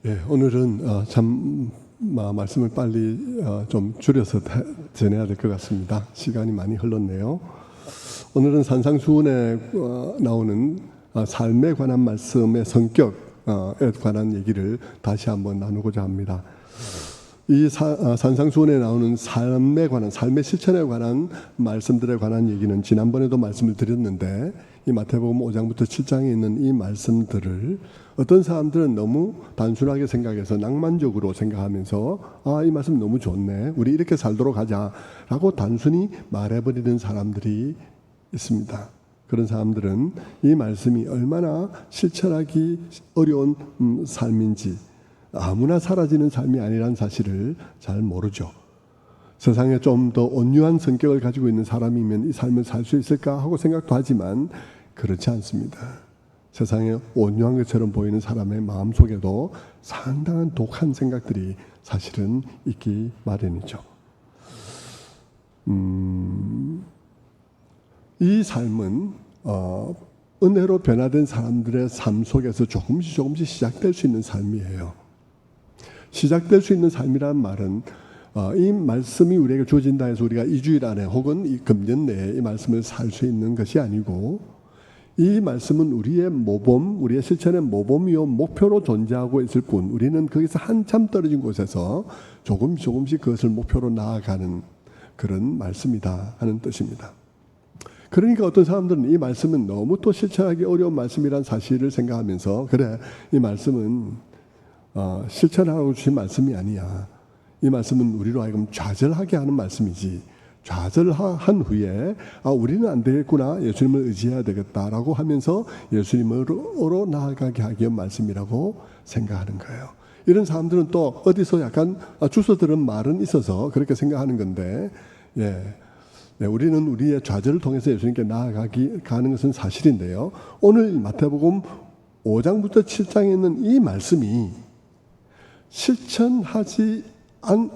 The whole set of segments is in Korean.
예, 오늘은 말씀을 빨리 좀 줄여서 전해야 될 것 같습니다. 시간이 많이 흘렀네요. 오늘은 산상수훈에 나오는 삶에 관한 말씀의 성격에 관한 얘기를 다시 한번 나누고자 합니다. 이 산상수훈에 나오는 삶의 실천에 관한 말씀들에 관한 얘기는 지난번에도 말씀을 드렸는데, 이 마태복음 5장부터 7장에 있는 이 말씀들을 어떤 사람들은 너무 단순하게 생각해서 낭만적으로 생각하면서 이 말씀 너무 좋네, 우리 이렇게 살도록 하자 라고 단순히 말해버리는 사람들이 있습니다. 그런 사람들은 이 말씀이 얼마나 실천하기 어려운 삶인지, 아무나 사라지는 삶이 아니라는 사실을 잘 모르죠. 세상에 좀 더 온유한 성격을 가지고 있는 사람이면 이 삶을 살 수 있을까 하고 생각도 하지만 그렇지 않습니다. 세상에 온유한 것처럼 보이는 사람의 마음속에도 상당한 독한 생각들이 사실은 있기 마련이죠. 이 삶은 은혜로 변화된 사람들의 삶 속에서 조금씩 시작될 수 있는 삶이에요. 시작될 수 있는 삶이란 말은 이 말씀이 우리에게 주어진다 해서 우리가 이 주일 안에 혹은 이 금년 내에 이 말씀을 살 수 있는 것이 아니고, 이 말씀은 우리의 모범, 우리의 실천의 모범이요 목표로 존재하고 있을 뿐, 우리는 거기서 한참 떨어진 곳에서 조금씩 그것을 목표로 나아가는 그런 말씀이다 하는 뜻입니다. 그러니까 어떤 사람들은 이 말씀은 너무 또 실천하기 어려운 말씀이란 사실을 생각하면서, 그래, 이 말씀은 실천하라고 주신 말씀이 아니야, 이 말씀은 우리로 하여금 좌절하게 하는 말씀이지, 좌절한 후에 우리는 안 되겠구나, 예수님을 의지해야 되겠다라고 하면서 예수님으로 나아가게 하기 위한 말씀이라고 생각하는 거예요. 이런 사람들은 또 어디서 약간 주워 들은 말은 있어서 그렇게 생각하는 건데, 우리는 우리의 좌절을 통해서 예수님께 나아가는 것은 사실인데요, 오늘 마태복음 5장부터 7장에 있는 이 말씀이 실천하지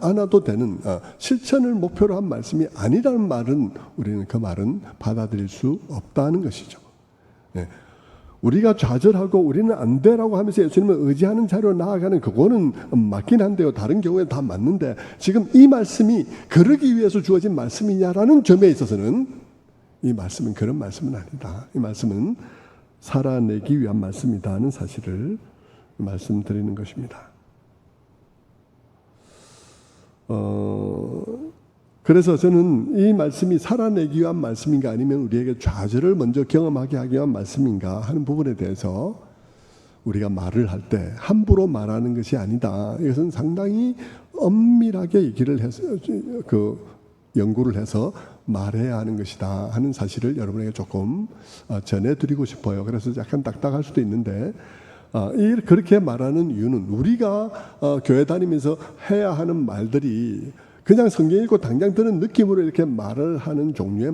않아도 되는, 실천을 목표로 한 말씀이 아니라는 말은, 우리는 그 말은 받아들일 수 없다는 것이죠. 우리가 좌절하고 우리는 안 되라고 하면서 예수님을 의지하는 자리로 나아가는 그거는 맞긴 한데요, 다른 경우에 다 맞는데, 지금 이 말씀이 그러기 위해서 주어진 말씀이냐라는 점에 있어서는 이 말씀은 그런 말씀은 아니다. 이 말씀은 살아내기 위한 말씀이다 하는 사실을 말씀드리는 것입니다. 그래서 저는 이 말씀이 살아내기 위한 말씀인가, 아니면 우리에게 좌절을 먼저 경험하게 하기 위한 말씀인가 하는 부분에 대해서 우리가 말을 할 때 함부로 말하는 것이 아니다, 이것은 상당히 엄밀하게 얘기를 해서 연구를 해서 말해야 하는 것이다 하는 사실을 여러분에게 조금 전해드리고 싶어요. 그래서 약간 딱딱할 수도 있는데, 그렇게 말하는 이유는 우리가 교회 다니면서 해야 하는 말들이 그냥 성경 읽고 당장 드는 느낌으로 이렇게 말을 하는 종류의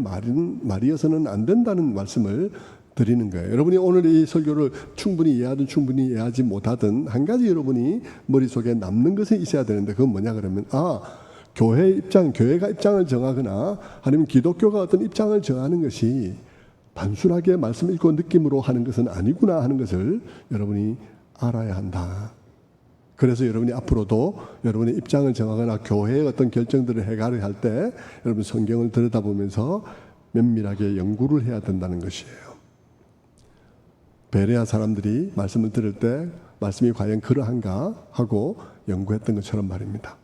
말이어서는 안 된다는 말씀을 드리는 거예요. 여러분이 오늘 이 설교를 충분히 이해하든 충분히 이해하지 못하든 한 가지 여러분이 머릿속에 남는 것이 있어야 되는데, 그건 뭐냐 그러면 교회가 입장을 정하거나 아니면 기독교가 어떤 입장을 정하는 것이 단순하게 말씀 읽고 느낌으로 하는 것은 아니구나 하는 것을 여러분이 알아야 한다. 그래서 여러분이 앞으로도 여러분의 입장을 정하거나 교회의 어떤 결정들을 해가려 할 때 여러분 성경을 들여다보면서 면밀하게 연구를 해야 된다는 것이에요. 베레아 사람들이 말씀을 들을 때 말씀이 과연 그러한가 하고 연구했던 것처럼 말입니다.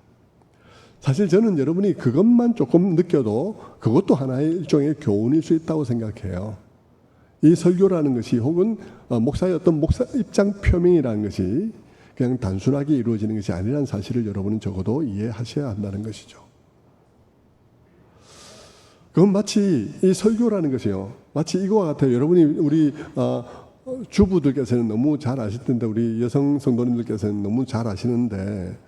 사실 저는 여러분이 그것만 조금 느껴도 그것도 하나의 일종의 교훈일 수 있다고 생각해요. 이 설교라는 것이, 혹은 목사의 어떤 목사 입장 표명이라는 것이 그냥 단순하게 이루어지는 것이 아니라는 사실을 여러분은 적어도 이해하셔야 한다는 것이죠. 그건 마치 이 설교라는 것이요, 마치 이거와 같아요. 여러분이 우리 주부들께서는 너무 잘 아실 텐데, 우리 여성 성도님들께서는 너무 잘 아시는데,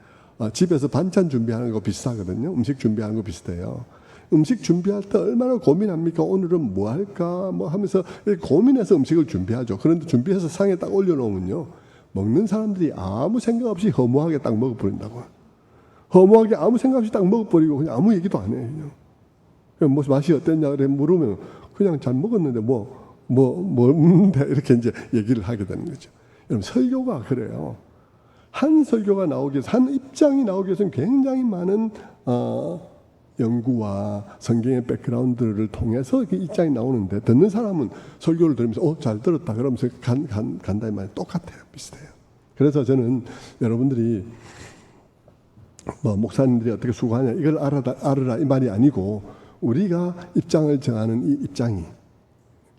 집에서 반찬 준비하는 거 비슷하거든요. 음식 준비하는 거 비슷해요. 음식 준비할 때 얼마나 고민합니까? 오늘은 뭐 할까? 뭐 하면서 고민해서 음식을 준비하죠. 그런데 준비해서 상에 딱 올려놓으면요, 먹는 사람들이 아무 생각 없이 허무하게 딱 먹어버린다고. 허무하게 아무 생각 없이 딱 먹어버리고 그냥 아무 얘기도 안 해요. 그냥 뭐 맛이 어땠냐 그래 물으면 그냥 잘 먹었는데 뭐 먹는데 이렇게 이제 얘기를 하게 되는 거죠. 여러분, 설교가 그래요. 한 설교가 나오기 위해서, 한 입장이 나오기 위해서는 굉장히 많은 연구와 성경의 백그라운드를 통해서 그 입장이 나오는데, 듣는 사람은 설교를 들으면서 잘 들었다 그러면서 간다 이 말이 똑같아요. 비슷해요. 그래서 저는 여러분들이 목사님들이 어떻게 수고하냐 이걸 알으라 이 말이 아니고, 우리가 입장을 정하는 이 입장이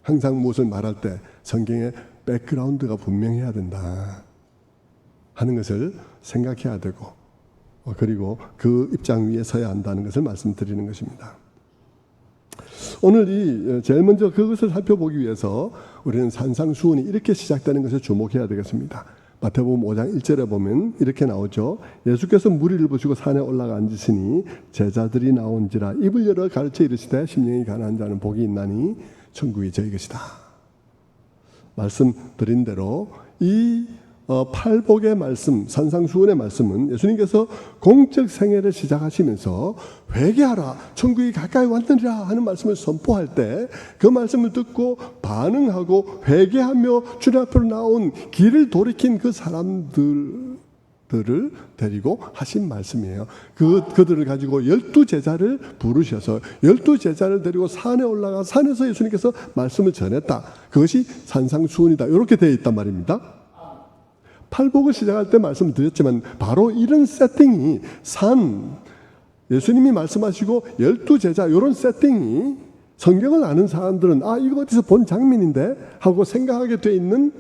항상 무엇을 말할 때 성경의 백그라운드가 분명해야 된다 하는 것을 생각해야 되고, 그리고 그 입장 위에 서야 한다는 것을 말씀드리는 것입니다. 오늘 제일 먼저 그것을 살펴보기 위해서 우리는 산상수훈이 이렇게 시작되는 것에 주목해야 되겠습니다. 마태복음 5장 1절에 보면 이렇게 나오죠. 예수께서 무리를 부시고 산에 올라가 앉으시니 제자들이 나온지라 입을 열어 가르쳐 이르시되 심령이 가난한 자는 복이 있나니 천국이 저희 것이다. 말씀드린 대로 이 팔복의 말씀, 산상수훈의 말씀은 예수님께서 공적 생애를 시작하시면서 회개하라, 천국이 가까이 왔느니라 하는 말씀을 선포할 때 그 말씀을 듣고 반응하고 회개하며 주님 앞으로 나온 길을 돌이킨 그 사람들을 데리고 하신 말씀이에요. 그들을 가지고 12제자를 부르셔서 12제자를 데리고 산에 올라가 산에서 예수님께서 말씀을 전했다. 그것이 산상수훈이다. 이렇게 되어 있단 말입니다. 팔복을 시작할 때 말씀드렸지만 바로 이런 세팅이 예수님이 말씀하시고 12제자 이런 세팅이 성경을 아는 사람들은 이거 어디서 본 장면인데 하고 생각하게 돼 있는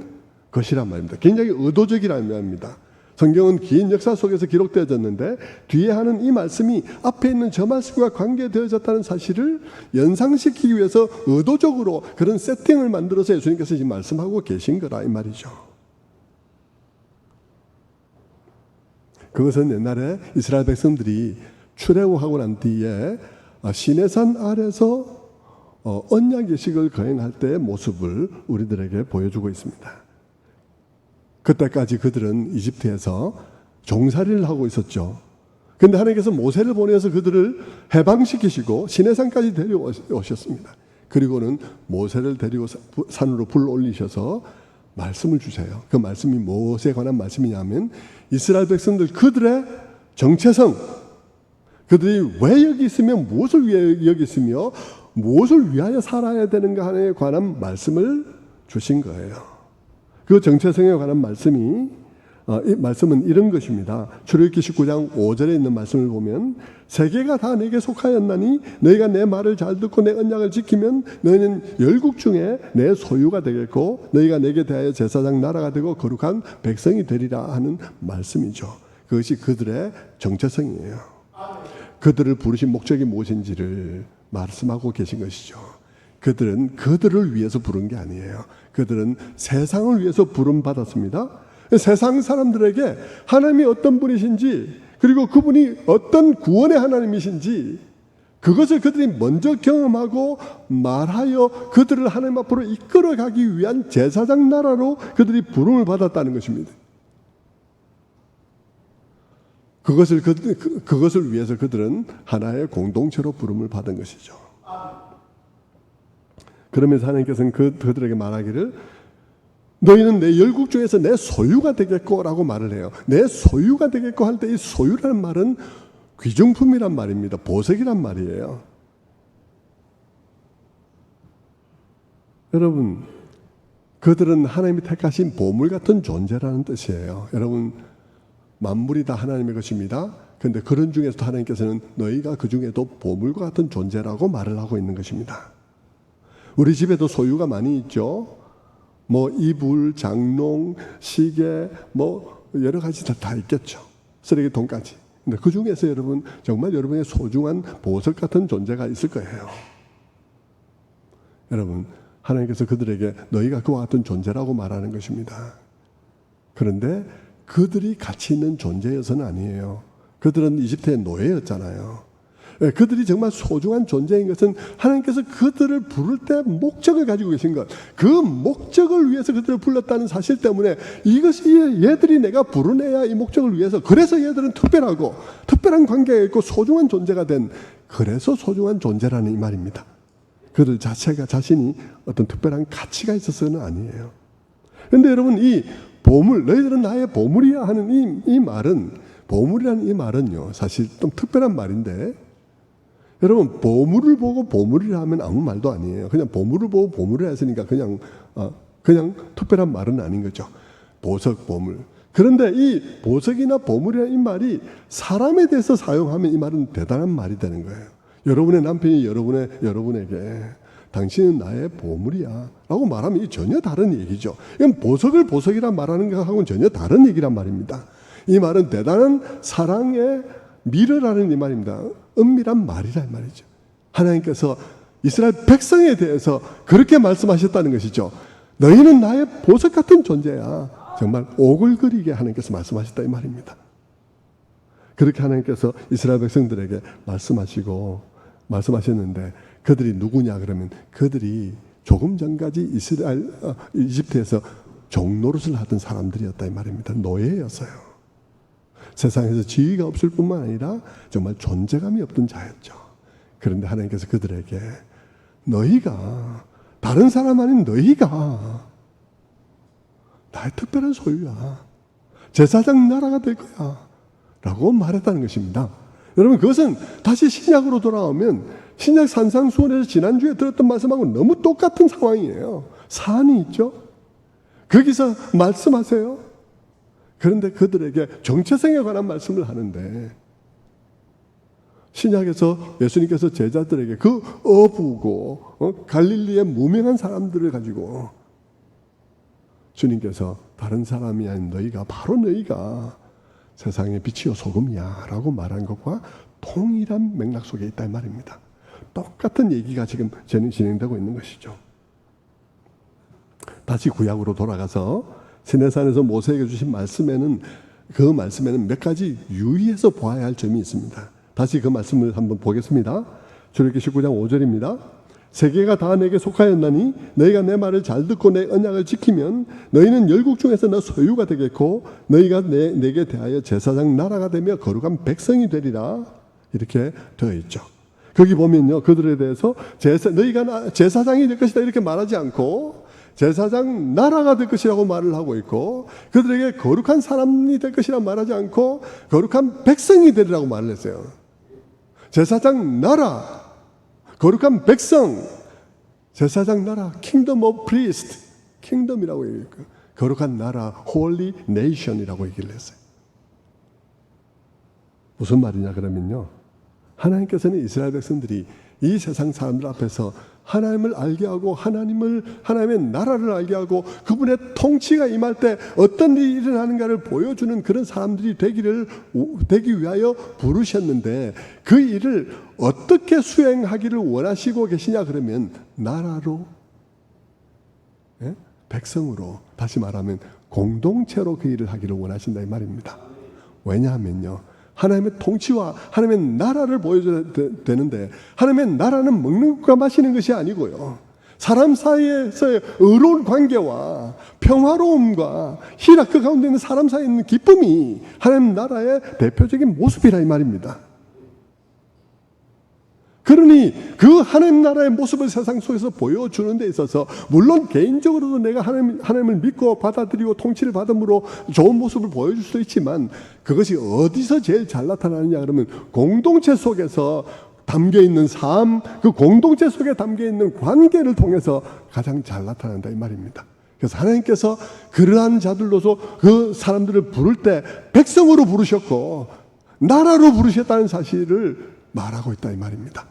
것이란 말입니다. 굉장히 의도적이라는 말입니다. 성경은 긴 역사 속에서 기록되어졌는데 뒤에 하는 이 말씀이 앞에 있는 저 말씀과 관계되어졌다는 사실을 연상시키기 위해서 의도적으로 그런 세팅을 만들어서 예수님께서 지금 말씀하고 계신 거라 이 말이죠. 그것은 옛날에 이스라엘 백성들이 출애굽하고 난 뒤에 시내산 아래서 언약 예식을 거행할 때의 모습을 우리들에게 보여주고 있습니다. 그때까지 그들은 이집트에서 종살이를 하고 있었죠. 그런데 하나님께서 모세를 보내서 그들을 해방시키시고 시내산까지 데려오셨습니다. 그리고는 모세를 데리고 산으로 불러 올리셔서 말씀을 주세요. 그 말씀이 무엇에 관한 말씀이냐면 이스라엘 백성들 그들의 정체성, 그들이 왜 여기 있으며 무엇을 위해 여기 있으며 무엇을 위하여 살아야 되는가에 관한 말씀을 주신 거예요. 그 정체성에 관한 말씀이 이 말씀은 이런 것입니다. 출애굽기 19장 5절에 있는 말씀을 보면 세계가 다 내게 속하였나니 너희가 내 말을 잘 듣고 내 언약을 지키면 너희는 열국 중에 내 소유가 되겠고 너희가 내게 대하여 제사장 나라가 되고 거룩한 백성이 되리라 하는 말씀이죠. 그것이 그들의 정체성이에요. 그들을 부르신 목적이 무엇인지를 말씀하고 계신 것이죠. 그들은 그들을 위해서 부른 게 아니에요. 그들은 세상을 위해서 부름받았습니다. 세상 사람들에게 하나님이 어떤 분이신지 그리고 그분이 어떤 구원의 하나님이신지 그것을 그들이 먼저 경험하고 말하여 그들을 하나님 앞으로 이끌어가기 위한 제사장 나라로 그들이 부름을 받았다는 것입니다. 그것을 위해서 그들은 하나의 공동체로 부름을 받은 것이죠. 그러면서 하나님께서는 그들에게 말하기를 너희는 내 열국 중에서 내 소유가 되겠고 라고 말을 해요. 내 소유가 되겠고 할 때 이 소유라는 말은 귀중품이란 말입니다. 보석이란 말이에요. 여러분, 그들은 하나님이 택하신 보물 같은 존재라는 뜻이에요. 여러분, 만물이 다 하나님의 것입니다. 그런데 그런 중에서도 하나님께서는 너희가 그 중에도 보물과 같은 존재라고 말을 하고 있는 것입니다. 우리 집에도 소유가 많이 있죠. 이불, 장롱, 시계, 여러 가지 다 있겠죠. 쓰레기통까지. 근데 그 중에서 여러분, 정말 여러분의 소중한 보석 같은 존재가 있을 거예요. 여러분, 하나님께서 그들에게 너희가 그와 같은 존재라고 말하는 것입니다. 그런데 그들이 가치 있는 존재여서는 아니에요. 그들은 이집트의 노예였잖아요. 그들이 정말 소중한 존재인 것은 하나님께서 그들을 부를 때 목적을 가지고 계신 것, 그 목적을 위해서 그들을 불렀다는 사실 때문에 이것이 얘들이 내가 부르내야 이 목적을 위해서, 그래서 얘들은 특별하고 특별한 관계가 있고 소중한 존재가 된, 그래서 소중한 존재라는 이 말입니다. 그들 자신이 어떤 특별한 가치가 있어서는 아니에요. 그런데 여러분, 이 보물, 너희들은 나의 보물이야 하는 이 말은, 보물이라는 이 말은요, 사실 좀 특별한 말인데, 여러분, 보물을 보고 보물이라 하면 아무 말도 아니에요. 그냥 보물을 보고 보물이라 했으니까 그냥 특별한 말은 아닌 거죠. 보석, 보물. 그런데 이 보석이나 보물이라는 이 말이 사람에 대해서 사용하면 이 말은 대단한 말이 되는 거예요. 여러분의 남편이 여러분에게 당신은 나의 보물이야 라고 말하면 이 전혀 다른 얘기죠. 이건 보석을 보석이라 말하는 것하고는 전혀 다른 얘기란 말입니다. 이 말은 대단한 사랑의 미르라는 이 말입니다. 은밀한 말이라 이 말이죠. 하나님께서 이스라엘 백성에 대해서 그렇게 말씀하셨다는 것이죠. 너희는 나의 보석 같은 존재야. 정말 오글거리게 하나님께서 말씀하셨다 이 말입니다. 그렇게 하나님께서 이스라엘 백성들에게 말씀하셨는데 그들이 누구냐 그러면 그들이 조금 전까지 이집트에서 종노릇을 하던 사람들이었다 이 말입니다. 노예였어요. 세상에서 지위가 없을 뿐만 아니라 정말 존재감이 없던 자였죠. 그런데 하나님께서 그들에게 너희가 다른 사람 아닌 너희가 나의 특별한 소유야. 제사장 나라가 될 거야 라고 말했다는 것입니다. 여러분 그것은 다시 신약으로 돌아오면 신약 산상수훈에서 지난주에 들었던 말씀하고 너무 똑같은 상황이에요. 사안이 있죠. 거기서 말씀하세요. 그런데 그들에게 정체성에 관한 말씀을 하는데 신약에서 예수님께서 제자들에게 그 어부고 갈릴리의 무명한 사람들을 가지고 주님께서 다른 사람이 아닌 너희가 바로 너희가 세상의 빛이요 소금이야 라고 말한 것과 동일한 맥락 속에 있다 이 말입니다. 똑같은 얘기가 지금 진행되고 있는 것이죠. 다시 구약으로 돌아가서 시내산에서 모세에게 주신 말씀에는 그 말씀에는 몇 가지 유의해서 보아야 할 점이 있습니다. 다시 그 말씀을 한번 보겠습니다. 출애굽기 19장 5절입니다. 세계가 다 내게 속하였나니 너희가 내 말을 잘 듣고 내 언약을 지키면 너희는 열국 중에서 너 소유가 되겠고 너희가 내게 대하여 제사장 나라가 되며 거룩한 백성이 되리라 이렇게 되어 있죠. 거기 보면요 그들에 대해서 너희가 제사장이 될 것이다 이렇게 말하지 않고 제사장 나라가 될 것이라고 말을 하고 있고 그들에게 거룩한 사람이 될 것이라고 말하지 않고 거룩한 백성이 되리라고 말을 했어요. 제사장 나라, 거룩한 백성, 제사장 나라, Kingdom of Priest, Kingdom이라고 얘기했고 거룩한 나라, Holy Nation이라고 얘기를 했어요. 무슨 말이냐 그러면요 하나님께서는 이스라엘 백성들이 이 세상 사람들 앞에서 하나님을 알게 하고 하나님의 나라를 알게 하고 그분의 통치가 임할 때 어떤 일이 일어나는가를 보여주는 그런 사람들이 되기 위하여 부르셨는데 그 일을 어떻게 수행하기를 원하시고 계시냐 그러면 나라로 백성으로 다시 말하면 공동체로 그 일을 하기를 원하신다 이 말입니다. 왜냐하면요 하나님의 통치와 하나님의 나라를 보여줘야 되는데 하나님의 나라는 먹는 것과 마시는 것이 아니고요 사람 사이에서의 의로운 관계와 평화로움과 희락 그 가운데 있는 사람 사이에 있는 기쁨이 하나님 나라의 대표적인 모습이라 이 말입니다. 그러니 그 하나님 나라의 모습을 세상 속에서 보여주는 데 있어서 물론 개인적으로도 내가 하나님을 믿고 받아들이고 통치를 받음으로 좋은 모습을 보여줄 수도 있지만 그것이 어디서 제일 잘 나타나느냐 그러면 공동체 속에서 담겨있는 삶, 그 공동체 속에 담겨있는 관계를 통해서 가장 잘 나타난다 이 말입니다. 그래서 하나님께서 그러한 자들로서 그 사람들을 부를 때 백성으로 부르셨고 나라로 부르셨다는 사실을 말하고 있다 이 말입니다.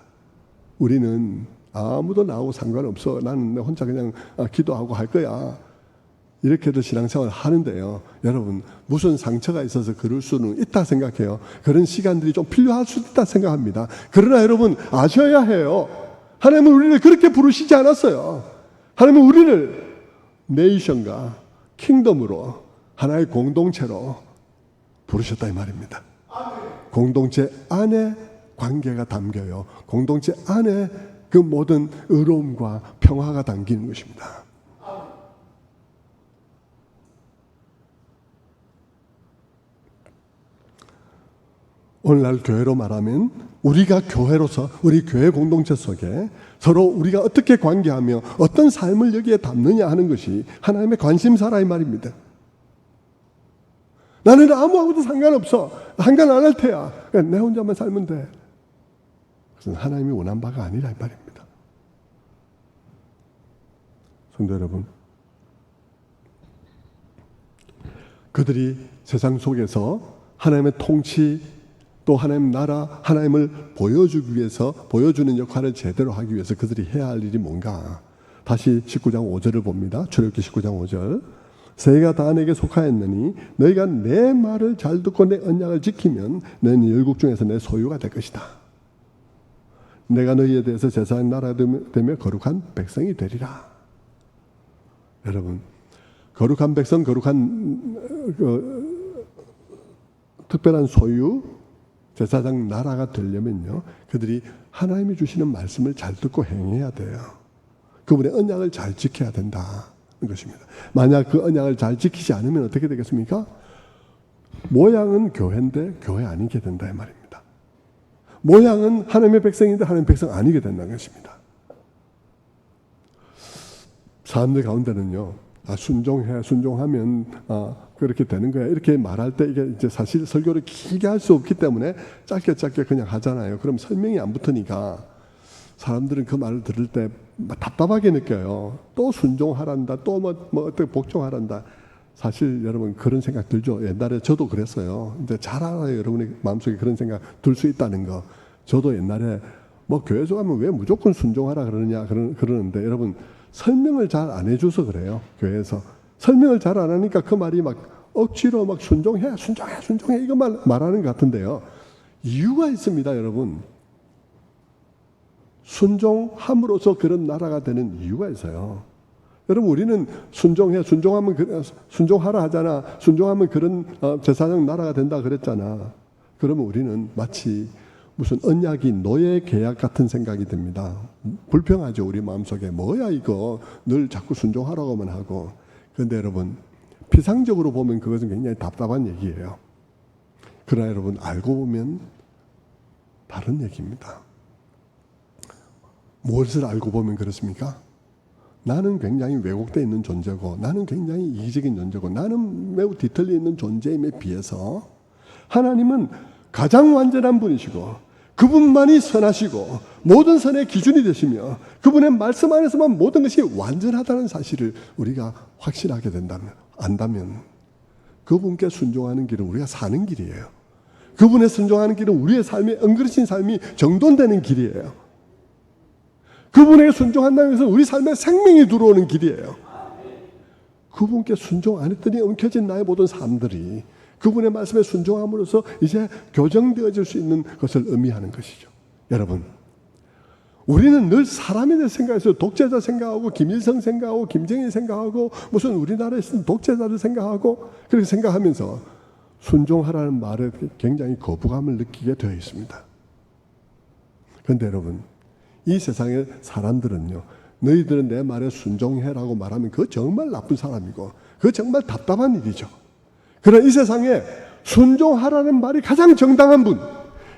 우리는 아무도 나하고 상관없어. 나는 혼자 그냥 기도하고 할 거야. 이렇게도 신앙생활을 하는데요. 여러분 무슨 상처가 있어서 그럴 수는 있다 생각해요. 그런 시간들이 좀 필요할 수도 있다 생각합니다. 그러나 여러분 아셔야 해요. 하나님은 우리를 그렇게 부르시지 않았어요. 하나님은 우리를 네이션과 킹덤으로 하나의 공동체로 부르셨다 이 말입니다. 공동체 안에 관계가 담겨요. 공동체 안에 그 모든 의로움과 평화가 담기는 것입니다. 오늘날 교회로 말하면 우리가 교회로서 우리 교회 공동체 속에 서로 우리가 어떻게 관계하며 어떤 삶을 여기에 담느냐 하는 것이 하나님의 관심사라 이 말입니다. 나는 아무하고도 상관없어. 상관 안 할 테야. 그냥 내 혼자만 살면 돼. 그것은 하나님이 원한 바가 아니라 이 말입니다. 성도 여러분, 그들이 세상 속에서 하나님의 통치, 또 하나님 나라, 하나님을 보여주기 위해서, 보여주는 역할을 제대로 하기 위해서 그들이 해야 할 일이 뭔가. 다시 19장 5절을 봅니다. 출애굽기 19장 5절. 세계가 다 내게 속하였느니 너희가 내 말을 잘 듣고 내 언약을 지키면 너희는 열국 중에서 내 소유가 될 것이다. 내가 너희에 대해서 제사장 나라가 되며 거룩한 백성이 되리라. 여러분, 거룩한 백성, 거룩한 특별한 소유, 제사장 나라가 되려면요, 그들이 하나님이 주시는 말씀을 잘 듣고 행해야 돼요. 그분의 언약을 잘 지켜야 된다는 것입니다. 만약 그 언약을 잘 지키지 않으면 어떻게 되겠습니까? 모양은 교회인데 교회 아니게 된다 이 말입니다. 모양은 하나님의 백성인데 하나님의 백성 아니게 된다는 것입니다. 사람들 가운데는요, 순종하면 그렇게 되는 거야, 이렇게 말할 때 이게 이제 사실 설교를 길게 할 수 없기 때문에 짧게 그냥 하잖아요. 그럼 설명이 안 붙으니까 사람들은 그 말을 들을 때 답답하게 느껴요. 또 순종하란다, 또 어떻게 복종하란다. 사실 여러분 그런 생각 들죠. 옛날에 저도 그랬어요. 근데 잘 알아요. 여러분의 마음속에 그런 생각 들 수 있다는 거. 저도 옛날에 교회에서 가면 왜 무조건 순종하라 그러는데 여러분, 설명을 잘 안 해줘서 그래요. 교회에서 설명을 잘 안 하니까 그 말이 억지로 순종해 이것만 말하는 것 같은데요. 이유가 있습니다, 여러분. 순종함으로써 그런 나라가 되는 이유가 있어요. 여러분, 우리는 순종하라 하잖아. 순종하면 그런 제사장 나라가 된다 그랬잖아. 그러면 우리는 마치 무슨 언약이 노예 계약 같은 생각이 듭니다. 불평하죠, 우리 마음속에. 뭐야 이거, 늘 자꾸 순종하라고만 하고. 그런데 여러분, 피상적으로 보면 그것은 굉장히 답답한 얘기예요. 그러나 여러분, 알고 보면 다른 얘기입니다. 무엇을 알고 보면 그렇습니까? 나는 굉장히 왜곡되어 있는 존재고, 나는 굉장히 이기적인 존재고, 나는 매우 뒤틀려 있는 존재임에 비해서 하나님은 가장 완전한 분이시고, 그분만이 선하시고 모든 선의 기준이 되시며, 그분의 말씀 안에서만 모든 것이 완전하다는 사실을 우리가 확신하게 안다면 그분께 순종하는 길은 우리가 사는 길이에요. 그분에 순종하는 길은 우리의 삶이, 엉그러진 삶이 정돈되는 길이에요. 그분에게 순종한다는 것은 우리 삶에 생명이 들어오는 길이에요. 그분께 순종 안 했더니 엉켜진 나의 모든 삶들이 그분의 말씀에 순종함으로써 이제 교정되어질 수 있는 것을 의미하는 것이죠. 여러분, 우리는 늘 사람에 대해 생각해서 독재자 생각하고, 김일성 생각하고, 김정일 생각하고, 무슨 우리나라에 있는 독재자들 생각하고, 그렇게 생각하면서 순종하라는 말에 굉장히 거부감을 느끼게 되어 있습니다. 그런데 여러분, 이 세상의 사람들은요, 너희들은 내 말에 순종해라고 말하면 그거 정말 나쁜 사람이고, 그거 정말 답답한 일이죠. 그러나 이 세상에 순종하라는 말이 가장 정당한 분,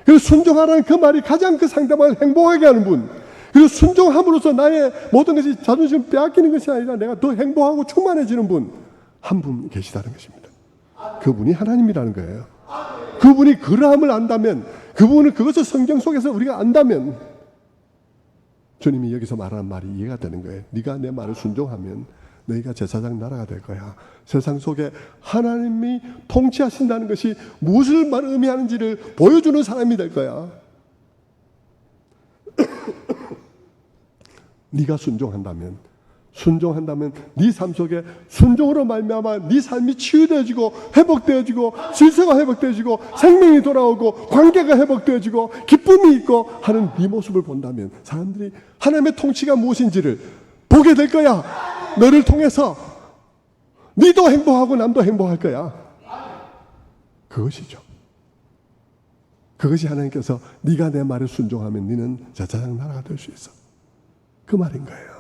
그리고 순종하라는 그 말이 가장 그 상대방을 행복하게 하는 분, 그리고 순종함으로써 나의 모든 것이 자존심을 빼앗기는 것이 아니라 내가 더 행복하고 충만해지는 분, 한 분 계시다는 것입니다. 그분이 하나님이라는 거예요. 그분이 그러함을 안다면, 그분은 그것을 성경 속에서 우리가 안다면, 주님이 여기서 말하는 말이 이해가 되는 거예요. 네가 내 말을 순종하면 너희가 제사장 나라가 될 거야. 세상 속에 하나님이 통치하신다는 것이 무엇을 의미하는지를 보여주는 사람이 될 거야. 네가 순종한다면 네 삶 속에 순종으로 말미암아 네 삶이 치유되어지고 회복되어지고 질서가 회복되어지고 생명이 돌아오고 관계가 회복되어지고 기쁨이 있고 하는 네 모습을 본다면 사람들이 하나님의 통치가 무엇인지를 보게 될 거야. 너를 통해서 네도 행복하고 남도 행복할 거야. 그것이죠. 그것이 하나님께서 네가 내 말에 순종하면 너는 제사장 나라가 될 수 있어, 그 말인 거예요.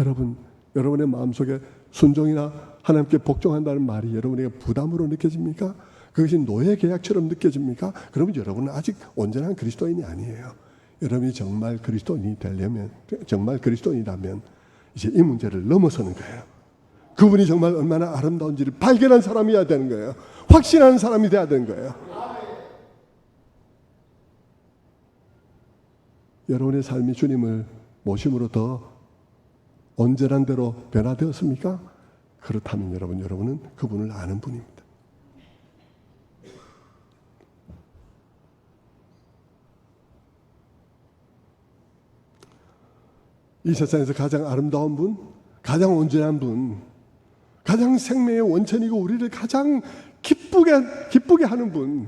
여러분, 여러분의 마음속에 순종이나 하나님께 복종한다는 말이 여러분에게 부담으로 느껴집니까? 그것이 노예 계약처럼 느껴집니까? 그러면 여러분은 아직 온전한 그리스도인이 아니에요. 여러분이 정말 그리스도인이 되려면, 정말 그리스도인이라면 이제 이 문제를 넘어서는 거예요. 그분이 정말 얼마나 아름다운지를 발견한 사람이어야 되는 거예요. 확신하는 사람이 돼야 되는 거예요. 여러분의 삶이 주님을 모심으로 더 온전한 대로 변화되었습니까? 그렇다면 여러분은 그분을 아는 분입니다. 이 세상에서 가장 아름다운 분, 가장 온전한 분, 가장 생명의 원천이고 우리를 가장 기쁘게 하는 분,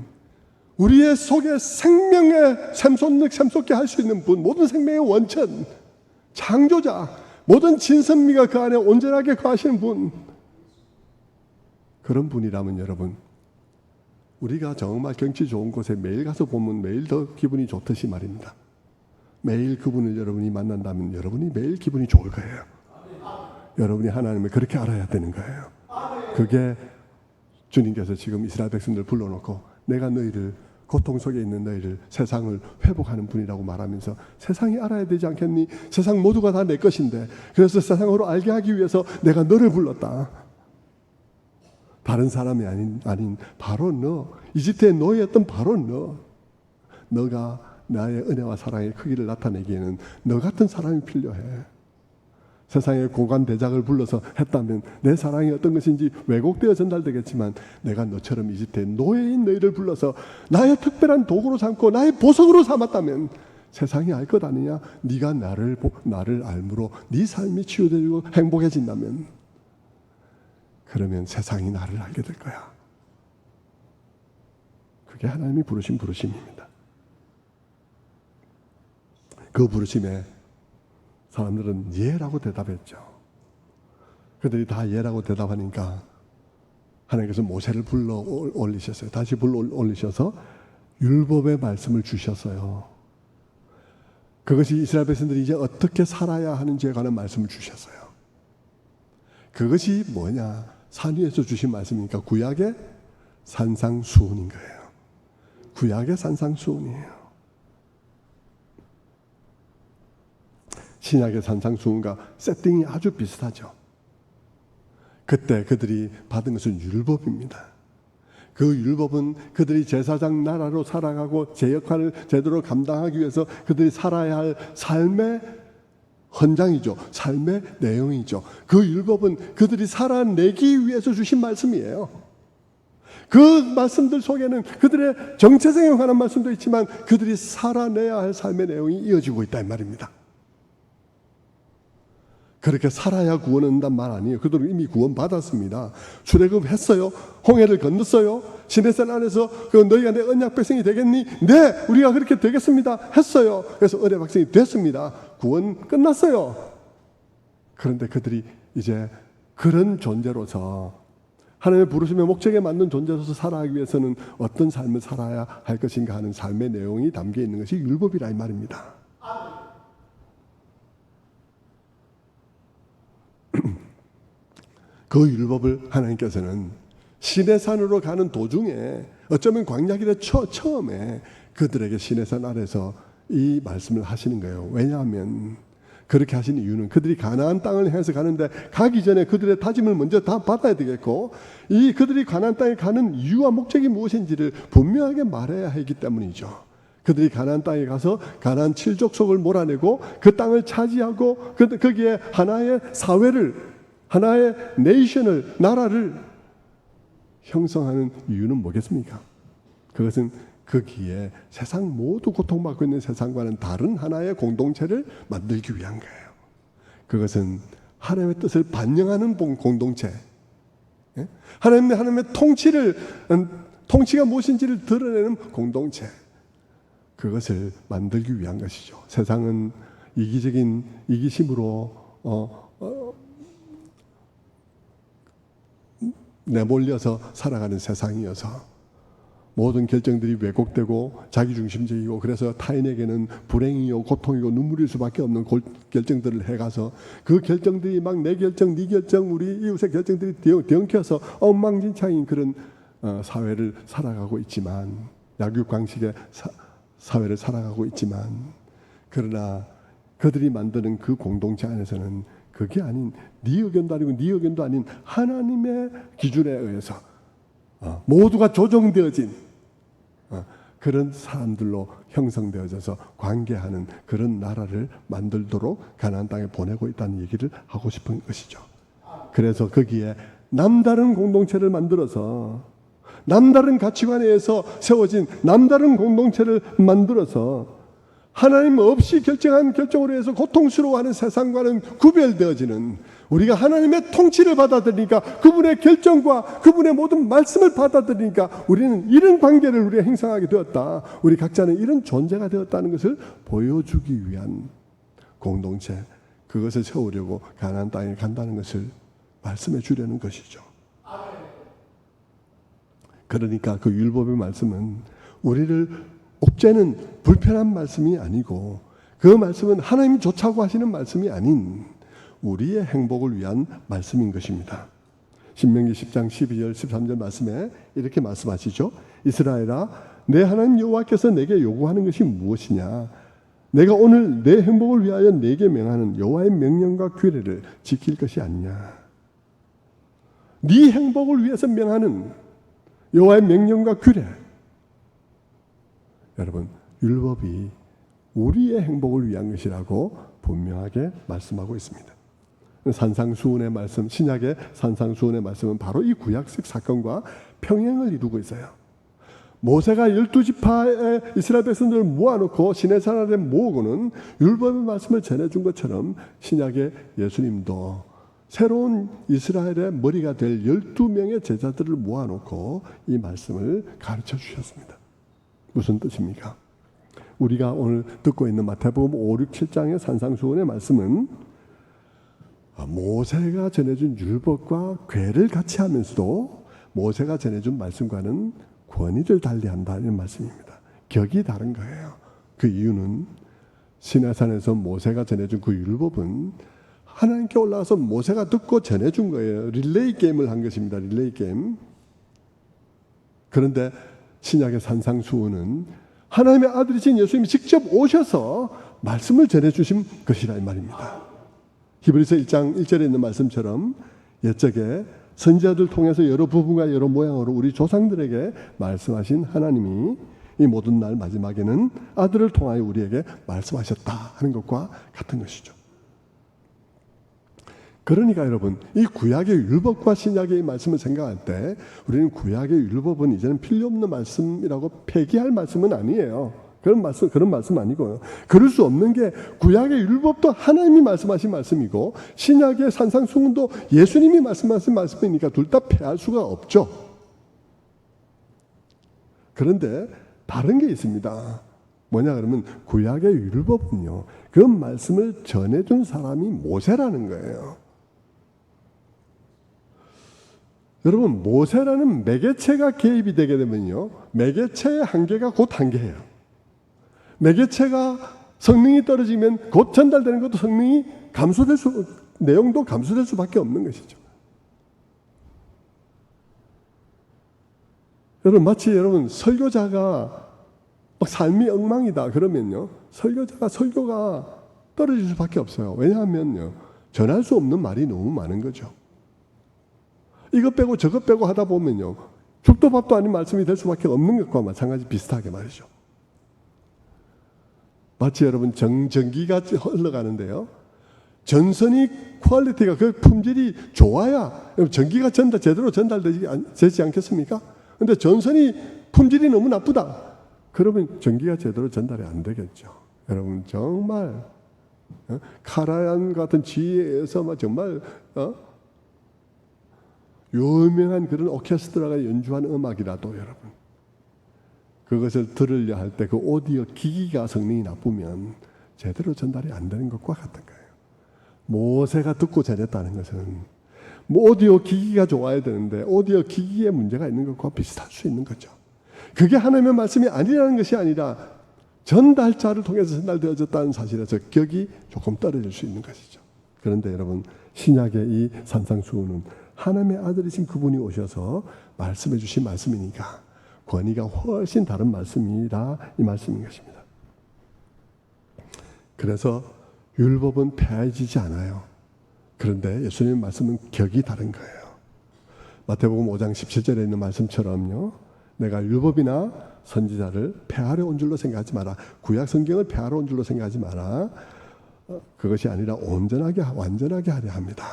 우리의 속에 생명의 샘솟게 할 수 있는 분, 모든 생명의 원천, 창조자, 모든 진선미가 그 안에 온전하게 거하시는 분, 그런 분이라면 여러분, 우리가 정말 경치 좋은 곳에 매일 가서 보면 매일 더 기분이 좋듯이 말입니다. 매일 그분을 여러분이 만난다면 여러분이 매일 기분이 좋을 거예요. 여러분이 하나님을 그렇게 알아야 되는 거예요. 그게 주님께서 지금 이스라엘 백성들 불러놓고 내가 너희를 고통 속에 있는 너희를 세상을 회복하는 분이라고 말하면서 세상이 알아야 되지 않겠니? 세상 모두가 다 내 것인데 그래서 세상으로 알게 하기 위해서 내가 너를 불렀다. 다른 사람이 아닌 바로 너, 이집트의 노예였던 바로 너가 나의 은혜와 사랑의 크기를 나타내기에는 너 같은 사람이 필요해. 세상의 고관 대작을 불러서 했다면 내 사랑이 어떤 것인지 왜곡되어 전달되겠지만 내가 너처럼 이집트의 노예인 너희를 불러서 나의 특별한 도구로 삼고 나의 보석으로 삼았다면 세상이 알 것 아니냐? 네가 나를 알므로 네 삶이 치유되고 행복해진다면 그러면 세상이 나를 알게 될 거야. 그게 하나님이 부르신 부르심입니다. 그 부르심에 사람들은 예라고 대답했죠. 그들이 다 예라고 대답하니까 하나님께서 모세를 불러 올리셨어요. 다시 불러 올리셔서 율법의 말씀을 주셨어요. 그것이 이스라엘 백성들이 이제 어떻게 살아야 하는지에 관한 말씀을 주셨어요. 그것이 뭐냐? 산 위에서 주신 말씀이니까 구약의 산상수훈인 거예요. 구약의 산상수훈이에요. 신약의 산상수훈과 세팅이 아주 비슷하죠. 그때 그들이 받은 것은 율법입니다. 그 율법은 그들이 제사장 나라로 살아가고 제 역할을 제대로 감당하기 위해서 그들이 살아야 할 삶의 헌장이죠. 삶의 내용이죠. 그 율법은 그들이 살아내기 위해서 주신 말씀이에요. 그 말씀들 속에는 그들의 정체성에 관한 말씀도 있지만 그들이 살아내야 할 삶의 내용이 이어지고 있다 이 말입니다. 그렇게 살아야 구원한단 말 아니에요. 그들은 이미 구원받았습니다. 출애굽했어요. 홍해를 건넜어요. 시내산 안에서 너희가 내 언약 백성이 되겠니? 네, 우리가 그렇게 되겠습니다. 했어요. 그래서 은혜 백성이 됐습니다. 구원 끝났어요. 그런데 그들이 이제 그런 존재로서 하나님의 부르심의 목적에 맞는 존재로서 살아가기 위해서는 어떤 삶을 살아야 할 것인가 하는 삶의 내용이 담겨 있는 것이 율법이라 이 말입니다. 그 율법을 하나님께서는 시내산으로 가는 도중에 어쩌면 광야길의 처음에 그들에게 시내산 아래서 이 말씀을 하시는 거예요. 왜냐하면 그렇게 하신 이유는 그들이 가나안 땅을 향해서 가는데 가기 전에 그들의 다짐을 먼저 다 받아야 되겠고 이 그들이 가나안 땅에 가는 이유와 목적이 무엇인지를 분명하게 말해야 하기 때문이죠. 그들이 가나안 땅에 가서 가나안 7족속을 몰아내고 그 땅을 차지하고 거기에 하나의 사회를 하나의 네이션을 나라를 형성하는 이유는 뭐겠습니까? 그것은 거기에 세상 모두 고통받고 있는 세상과는 다른 하나의 공동체를 만들기 위한 거예요. 그것은 하나님의 뜻을 반영하는 공동체, 하나님의 통치가 무엇인지를 드러내는 공동체, 그것을 만들기 위한 것이죠. 세상은 이기적인 이기심으로 내몰려서 살아가는 세상이어서 모든 결정들이 왜곡되고 자기중심적이고 그래서 타인에게는 불행이요 고통이고 눈물일 수밖에 없는 결정들을 해가서 그 결정들이 막 내 결정, 네 결정, 우리 이웃의 결정들이 뒤엉켜서 엉망진창인 그런 사회를 살아가고 있지만 약육강식의 사회를 살아가고 있지만 그러나 그들이 만드는 그 공동체 안에서는 그게 아닌 네 의견도 아니고 네 의견도 아닌 하나님의 기준에 의해서 모두가 조정되어진 그런 사람들로 형성되어져서 관계하는 그런 나라를 만들도록 가나안 땅에 보내고 있다는 얘기를 하고 싶은 것이죠. 그래서 거기에 남다른 공동체를 만들어서 남다른 가치관에 의해서 세워진 남다른 공동체를 만들어서 하나님 없이 결정한 결정으로 해서 고통스러워하는 세상과는 구별되어지는, 우리가 하나님의 통치를 받아들이니까, 그분의 결정과 그분의 모든 말씀을 받아들이니까 우리는 이런 관계를 우리가 행사하게 되었다, 우리 각자는 이런 존재가 되었다는 것을 보여주기 위한 공동체, 그것을 세우려고 가나안 땅에 간다는 것을 말씀해 주려는 것이죠. 그러니까 그 율법의 말씀은 우리를 옥죄는 불편한 말씀이 아니고, 그 말씀은 하나님이 좋다고 하시는 말씀이 아닌 우리의 행복을 위한 말씀인 것입니다. 신명기 10장 12절 13절 말씀에 이렇게 말씀하시죠. 이스라엘아, 내 하나님 여호와께서 내게 요구하는 것이 무엇이냐? 내가 오늘 내 행복을 위하여 내게 명하는 여호와의 명령과 규례를 지킬 것이 아니냐? 네 행복을 위해서 명하는 여호와의 명령과 규례, 여러분, 율법이 우리의 행복을 위한 것이라고 분명하게 말씀하고 있습니다. 산상수훈의 말씀, 신약의 산상수훈의 말씀은 바로 이 구약식 사건과 평행을 이루고 있어요. 모세가 12지파의 이스라엘 백성들을 모아놓고 시내산 아래 모으고는 율법의 말씀을 전해준 것처럼 신약의 예수님도 새로운 이스라엘의 머리가 될 12명의 제자들을 모아놓고 이 말씀을 가르쳐 주셨습니다. 무슨 뜻입니까? 우리가 오늘 듣고 있는 마태복음 5, 6, 7장의 산상수훈의 말씀은 모세가 전해준 율법과 궤를 같이 하면서도 모세가 전해준 말씀과는 권위를 달리한다는 말씀입니다. 격이 다른 거예요. 그 이유는 시내산에서 모세가 전해준 그 율법은 하나님께 올라가서 모세가 듣고 전해준 거예요. 릴레이 게임을 한 것입니다. 릴레이 게임. 그런데 신약의 산상수훈은 하나님의 아들이신 예수님이 직접 오셔서 말씀을 전해주신 것이라 이 말입니다. 히브리서 1장 1절에 있는 말씀처럼 옛적에 선지자들 통해서 여러 부분과 여러 모양으로 우리 조상들에게 말씀하신 하나님이 이 모든 날 마지막에는 아들을 통하여 우리에게 말씀하셨다 하는 것과 같은 것이죠. 그러니까 여러분, 이 구약의 율법과 신약의 말씀을 생각할 때 우리는 구약의 율법은 이제는 필요 없는 말씀이라고 폐기할 말씀은 아니에요. 그런 말씀 아니고요. 그럴 수 없는 게 구약의 율법도 하나님이 말씀하신 말씀이고 신약의 산상수훈도 예수님이 말씀하신 말씀이니까 둘 다 폐할 수가 없죠. 그런데 다른 게 있습니다. 뭐냐 그러면 구약의 율법은요, 그 말씀을 전해준 사람이 모세라는 거예요. 여러분, 모세라는 매개체가 개입이 되게 되면요, 매개체의 한계가 곧 한계예요. 매개체가 성능이 떨어지면 곧 전달되는 것도 성능이 내용도 감소될 수밖에 없는 것이죠. 여러분, 마치 여러분 설교자가 삶이 엉망이다 그러면요, 설교가 떨어질 수밖에 없어요. 왜냐하면요, 전할 수 없는 말이 너무 많은 거죠. 이것 빼고 저것 빼고 하다 보면요, 죽도 밥도 아닌 말씀이 될 수밖에 없는 것과 마찬가지 비슷하게 말이죠. 마치 여러분 전기가 흘러가는데요, 전선이 퀄리티가, 그 품질이 좋아야 전기가 제대로 전달되지 않겠습니까? 근데 전선이 품질이 너무 나쁘다 그러면 전기가 제대로 전달이 안 되겠죠. 여러분, 정말 카라얀 같은 지혜에서 정말 유명한 그런 오케스트라가 연주한 음악이라도 여러분, 그것을 들으려 할 때 그 오디오 기기가 성능이 나쁘면 제대로 전달이 안 되는 것과 같은 거예요. 모세가 듣고 전했다는 것은 오디오 기기가 좋아야 되는데 오디오 기기에 문제가 있는 것과 비슷할 수 있는 거죠. 그게 하나님의 말씀이 아니라는 것이 아니라 전달자를 통해서 전달되어졌다는 사실에서 격이 조금 떨어질 수 있는 것이죠. 그런데 여러분, 신약의 이 산상수훈은 하나님의 아들이신 그분이 오셔서 말씀해 주신 말씀이니까 권위가 훨씬 다른 말씀이라 이 말씀인 것입니다. 그래서 율법은 폐해지지 않아요. 그런데 예수님의 말씀은 격이 다른 거예요. 마태복음 5장 17절에 있는 말씀처럼요, 내가 율법이나 선지자를 폐하러 온 줄로 생각하지 마라. 구약 성경을 폐하러 온 줄로 생각하지 마라. 그것이 아니라 온전하게 완전하게 하려 합니다.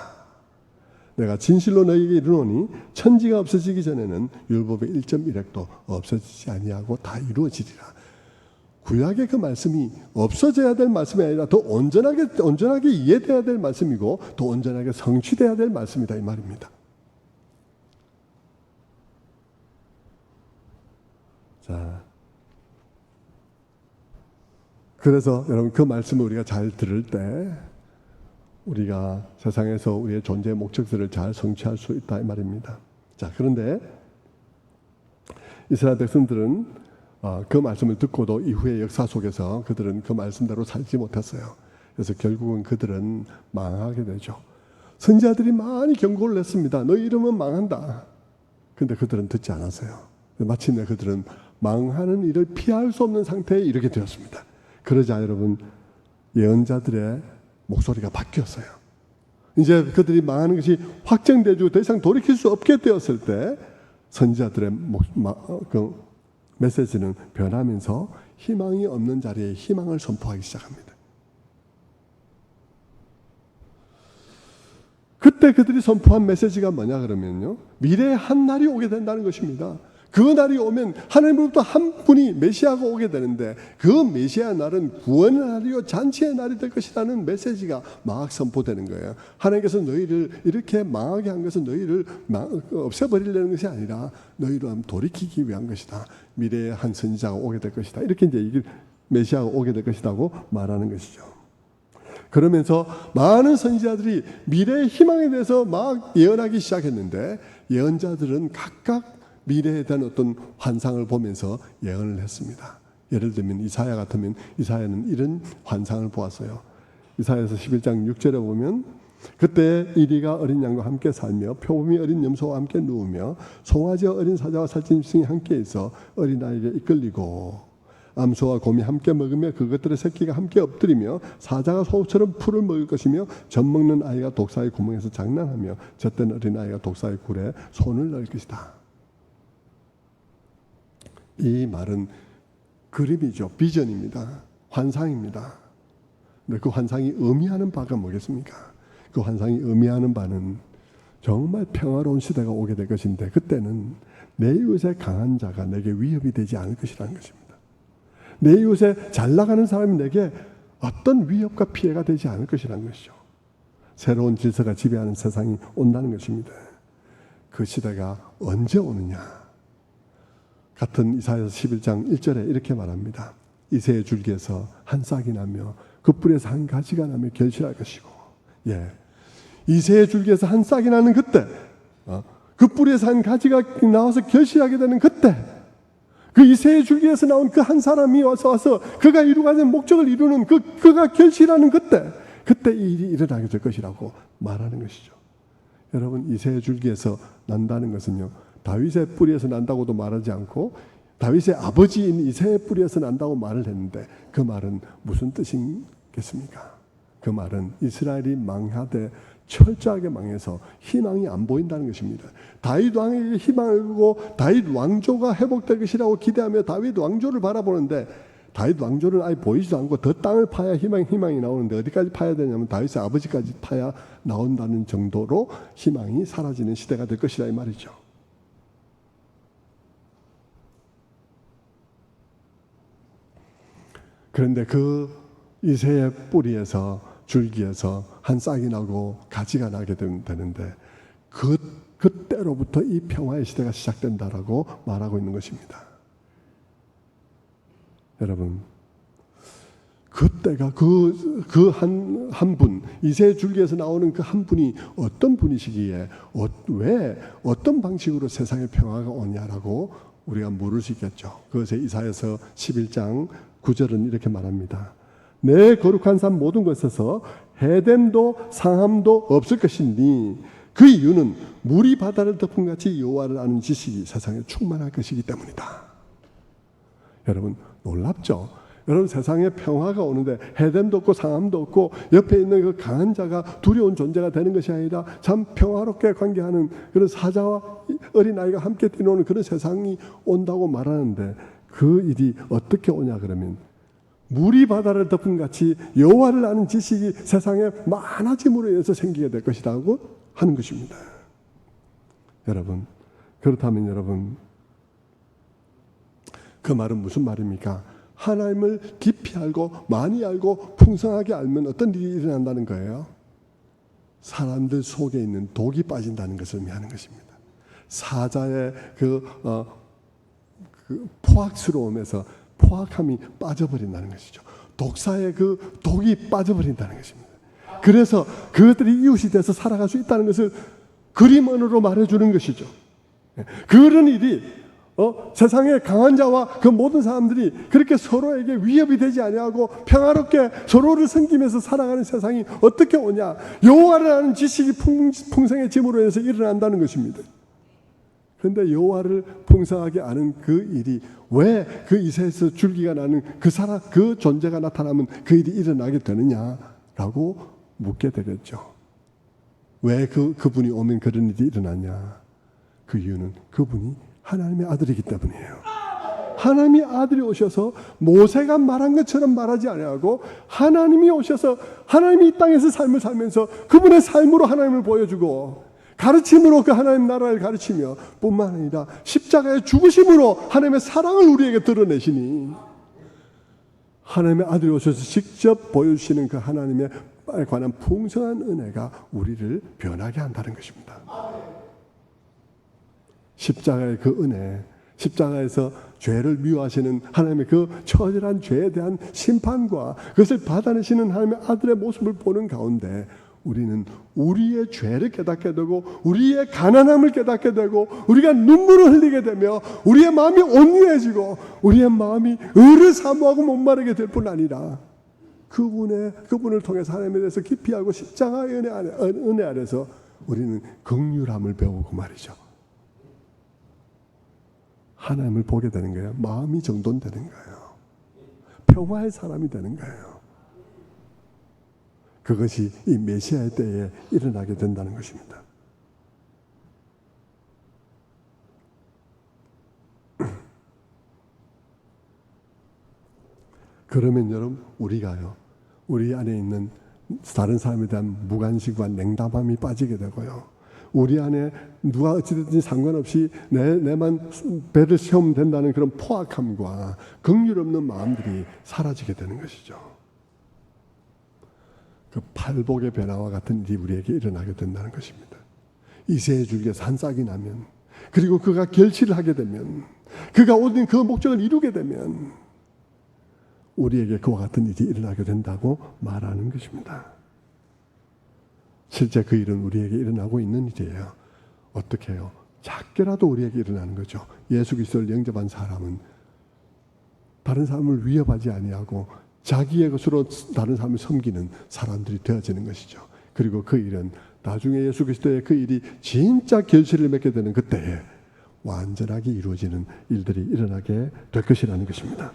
내가 진실로 너희에게 이르노니 천지가 없어지기 전에는 율법의 1.1획도 없어지지 아니하고 다 이루어지리라. 구약의 그 말씀이 없어져야 될 말씀이 아니라 더 온전하게 이해돼야 될 말씀이고 더 온전하게 성취돼야 될 말씀이다 이 말입니다. 자, 그래서 여러분 그 말씀을 우리가 잘 들을 때 우리가 세상에서 우리의 존재의 목적들을 잘 성취할 수 있다 이 말입니다. 자, 그런데 이스라엘 백성들은 그 말씀을 듣고도 이후의 역사 속에서 그들은 그 말씀대로 살지 못했어요. 그래서 결국은 그들은 망하게 되죠. 선지자들이 많이 경고를 했습니다. 너희 이러면 망한다. 근데 그들은 듣지 않았어요. 마침내 그들은 망하는 일을 피할 수 없는 상태에 이르게 되었습니다. 그러자 여러분 예언자들의 목소리가 바뀌었어요. 이제 그들이 망하는 것이 확정되고 더 이상 돌이킬 수 없게 되었을 때 선지자들의 그 메시지는 변하면서 희망이 없는 자리에 희망을 선포하기 시작합니다. 그때 그들이 선포한 메시지가 뭐냐 그러면요, 미래에 한 날이 오게 된다는 것입니다. 그 날이 오면 하나님으로부터 한 분이 메시아가 오게 되는데 그 메시아 날은 구원의 날이요 잔치의 날이 될 것이라는 메시지가 막 선포되는 거예요. 하나님께서 너희를 이렇게 망하게 한 것은 너희를 없애버리려는 것이 아니라 너희를 돌이키기 위한 것이다. 미래에 한 선지자가 오게 될 것이다. 이렇게 이제 메시아가 오게 될 것이라고 말하는 것이죠. 그러면서 많은 선지자들이 미래의 희망에 대해서 막 예언하기 시작했는데 예언자들은 각각 미래에 대한 어떤 환상을 보면서 예언을 했습니다. 예를 들면 이사야 같으면 이사야는 이런 환상을 보았어요. 이사야서 11장 6절에 보면 그때 이리가 어린 양과 함께 살며 표범이 어린 염소와 함께 누우며 송아지와 어린 사자와 살찐 짐승이 함께 있어 어린아이에게 이끌리고 암소와 곰이 함께 먹으며 그것들의 새끼가 함께 엎드리며 사자가 소처럼 풀을 먹을 것이며 젖 먹는 아이가 독사의 구멍에서 장난하며 젖된 어린아이가 독사의 굴에 손을 넣을 것이다. 이 말은 그림이죠. 비전입니다. 환상입니다. 근데 그 환상이 의미하는 바가 뭐겠습니까? 그 환상이 의미하는 바는 정말 평화로운 시대가 오게 될 것인데 그때는 내 이웃의 강한 자가 내게 위협이 되지 않을 것이라는 것입니다. 내 이웃의 잘 나가는 사람이 내게 어떤 위협과 피해가 되지 않을 것이라는 것이죠. 새로운 질서가 지배하는 세상이 온다는 것입니다. 그 시대가 언제 오느냐? 같은 이사야서 11장 1절에 이렇게 말합니다. 이새의 줄기에서 한 싹이 나며 그 뿌리에서 한 가지가 나며 결실할 것이고, 이새의 줄기에서 한 싹이 나는 그때, 그 뿌리에서 한 가지가 나와서 결실하게 되는 그때, 그 이새의 줄기에서 나온 그 한 사람이 와서 그가 이루가는 목적을 이루는 그가 결실하는 그때 이 일이 일어나게 될 것이라고 말하는 것이죠. 여러분, 이새의 줄기에서 난다는 것은요, 다윗의 뿌리에서 난다고도 말하지 않고 다윗의 아버지인 이새의 뿌리에서 난다고 말을 했는데 그 말은 무슨 뜻이겠습니까? 그 말은 이스라엘이 망하되 철저하게 망해서 희망이 안 보인다는 것입니다. 다윗 왕에게 희망을 두고 다윗 왕조가 회복될 것이라고 기대하며 다윗 왕조를 바라보는데 다윗 왕조는 아예 보이지도 않고 더 땅을 파야 희망이 나오는데 어디까지 파야 되냐면 다윗의 아버지까지 파야 나온다는 정도로 희망이 사라지는 시대가 될 것이라 이 말이죠. 그런데 그 이새의 뿌리에서 줄기에서 한 싹이 나고 가지가 나게 되는데 그때로부터 이 평화의 시대가 시작된다라고 말하고 있는 것입니다. 여러분, 그때가 그 한 분, 이새의 줄기에서 나오는 그 한 분이 어떤 분이시기에 왜 어떤 방식으로 세상의 평화가 오냐라고 우리가 물을 수 있겠죠. 그것에 이사야서 11장 9절은 이렇게 말합니다. 내 거룩한 삶 모든 것에서 해됨도 상함도 없을 것이니 그 이유는 물이 바다를 덮음같이 여호와를 아는 지식이 세상에 충만할 것이기 때문이다. 여러분 놀랍죠? 여러분, 세상에 평화가 오는데 해됨도 없고 상함도 없고 옆에 있는 그 강한 자가 두려운 존재가 되는 것이 아니라 참 평화롭게 관계하는 그런 사자와 어린아이가 함께 뛰노는 그런 세상이 온다고 말하는데, 그 일이 어떻게 오냐 그러면 물이 바다를 덮은 같이 여호와를 아는 지식이 세상에 많아짐으로 인해서 생기게 될 것이라고 하는 것입니다. 여러분, 그렇다면 여러분, 그 말은 무슨 말입니까? 하나님을 깊이 알고 많이 알고 풍성하게 알면 어떤 일이 일어난다는 거예요? 사람들 속에 있는 독이 빠진다는 것을 의미하는 것입니다. 사자의 그 포악스러움에서 포악함이 빠져버린다는 것이죠. 독사의 그 독이 빠져버린다는 것입니다. 그래서 그것들이 이웃이 돼서 살아갈 수 있다는 것을 그림언어로 말해주는 것이죠. 그런 일이 세상의 강한 자와 그 모든 사람들이 그렇게 서로에게 위협이 되지 아니하고 평화롭게 서로를 섬기면서 살아가는 세상이 어떻게 오냐? 여호와를 아는 지식이 풍성해짐으로 인해서 일어난다는 것입니다. 그런데 여호와를 풍성하게 아는 그 일이 왜 그 이새에서 줄기가 나는 그 존재가 나타나면 그 일이 일어나게 되느냐라고 묻게 되겠죠. 왜 그분이 오면 그런 일이 일어나냐? 그 이유는 그분이 하나님의 아들이기 때문이에요. 하나님의 아들이 오셔서 모세가 말한 것처럼 말하지 아니하고 하나님이 오셔서 하나님이 이 땅에서 삶을 살면서 그분의 삶으로 하나님을 보여주고 가르침으로 그 하나님 나라를 가르치며 뿐만 아니라 십자가의 죽으심으로 하나님의 사랑을 우리에게 드러내시니 하나님의 아들이 오셔서 직접 보여주시는 그 하나님에 관한 풍성한 은혜가 우리를 변하게 한다는 것입니다. 십자가의 그 은혜, 십자가에서 죄를 미워하시는 하나님의 그 처절한 죄에 대한 심판과 그것을 받아내시는 하나님의 아들의 모습을 보는 가운데 우리는 우리의 죄를 깨닫게 되고 우리의 가난함을 깨닫게 되고 우리가 눈물을 흘리게 되며 우리의 마음이 온유해지고 우리의 마음이 의를 사모하고 목마르게 될 뿐 아니라 그분을 통해서 하나님에 대해서 깊이 알고 십자가의 은혜 안에서 우리는 긍휼함을 배우고 말이죠. 하나님을 보게 되는 거예요. 마음이 정돈되는 거예요. 평화의 사람이 되는 거예요. 그것이 이 메시아의 때에 일어나게 된다는 것입니다. 그러면 여러분, 우리가요, 우리 안에 있는 다른 사람에 대한 무관심과 냉담함이 빠지게 되고요. 우리 안에 누가 어찌됐든지 상관없이 내만 배를 세우면 된다는 그런 포악함과 긍휼 없는 마음들이 사라지게 되는 것이죠. 그 팔복의 변화와 같은 일이 우리에게 일어나게 된다는 것입니다. 이새의 줄기에서 한 싹이 나면, 그리고 그가 결실을 하게 되면, 그가 얻은 그 목적을 이루게 되면 우리에게 그와 같은 일이 일어나게 된다고 말하는 것입니다. 실제 그 일은 우리에게 일어나고 있는 일이에요. 어떻게 해요? 작게라도 우리에게 일어나는 거죠. 예수 그리스도를 영접한 사람은 다른 사람을 위협하지 아니하고 자기의 것으로 다른 사람을 섬기는 사람들이 되어지는 것이죠. 그리고 그 일은 나중에 예수 그리스도의 그 일이 진짜 결실을 맺게 되는 그때에 완전하게 이루어지는 일들이 일어나게 될 것이라는 것입니다.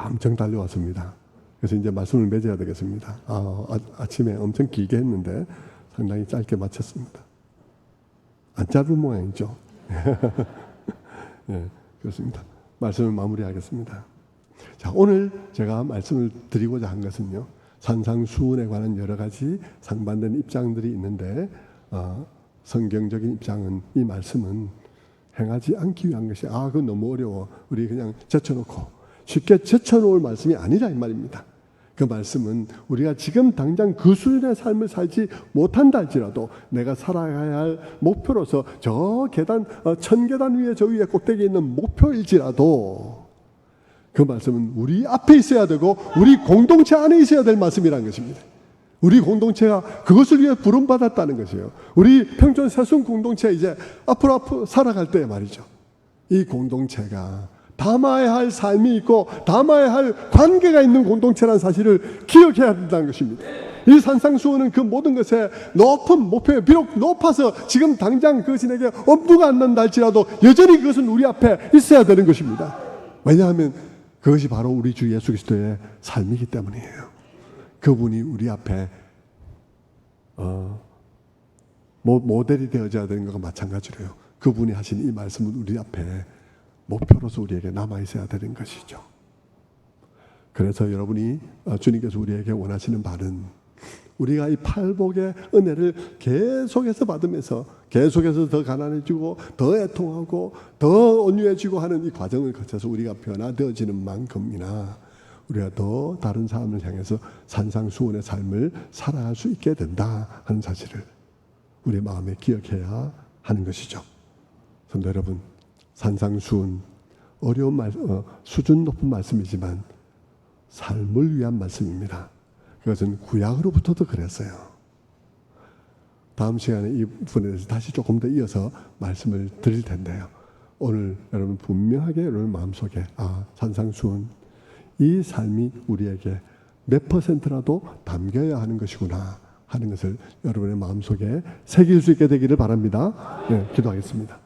엄청 달려왔습니다. 그래서 이제 말씀을 맺어야 되겠습니다. 아침에 엄청 길게 했는데 상당히 짧게 마쳤습니다. 안 짧은 모양이죠. 네, 그렇습니다. 말씀을 마무리하겠습니다. 자, 오늘 제가 말씀을 드리고자 한 것은요, 산상수훈에 관한 여러 가지 상반된 입장들이 있는데 성경적인 입장은, 이 말씀은 행하지 않기 위한 것이 그건 너무 어려워, 우리 그냥 제쳐놓고 쉽게 제쳐놓을 말씀이 아니라 이 말입니다. 그 말씀은 우리가 지금 당장 그 수준의 삶을 살지 못한다 할지라도 내가 살아가야 할 목표로서 저 계단 1000계단 위에 저 위에 꼭대기에 있는 목표일지라도 그 말씀은 우리 앞에 있어야 되고 우리 공동체 안에 있어야 될 말씀이라는 것입니다. 우리 공동체가 그것을 위해 부름받았다는 것이에요. 우리 평촌 세순 공동체 이제 앞으로 살아갈 때 말이죠. 이 공동체가 담아야 할 삶이 있고 담아야 할 관계가 있는 공동체라는 사실을 기억해야 된다는 것입니다. 이 산상수훈은 그 모든 것에 높은 목표에, 비록 높아서 지금 당장 그것이 내게 엄두가 안 난다 할지라도 여전히 그것은 우리 앞에 있어야 되는 것입니다. 왜냐하면 그것이 바로 우리 주 예수 그리스도의 삶이기 때문이에요. 그분이 우리 앞에 모델이 되어져야 되는 것과 마찬가지로요. 그분이 하신 이 말씀은 우리 앞에 목표로서 우리에게 남아 있어야 되는 것이죠. 그래서 여러분이 주님께서 우리에게 원하시는 바는 우리가 이 팔복의 은혜를 계속해서 받으면서 계속해서 더 가난해지고 더 애통하고 더 온유해지고 하는 이 과정을 거쳐서 우리가 변화되어지는 만큼이나 우리가 더 다른 사람을 향해서 산상수훈의 삶을 살아갈 수 있게 된다 하는 사실을 우리 마음에 기억해야 하는 것이죠. 성도 여러분, 산상수훈 어려운 수준 높은 말씀이지만 삶을 위한 말씀입니다. 그것은 구약으로부터도 그랬어요. 다음 시간에 이 부분에 대해서 다시 조금 더 이어서 말씀을 드릴 텐데요. 오늘 여러분 분명하게 여러분 마음속에 산상수훈 이 삶이 우리에게 몇 %라도 담겨야 하는 것이구나 하는 것을 여러분의 마음속에 새길 수 있게 되기를 바랍니다. 네, 기도하겠습니다.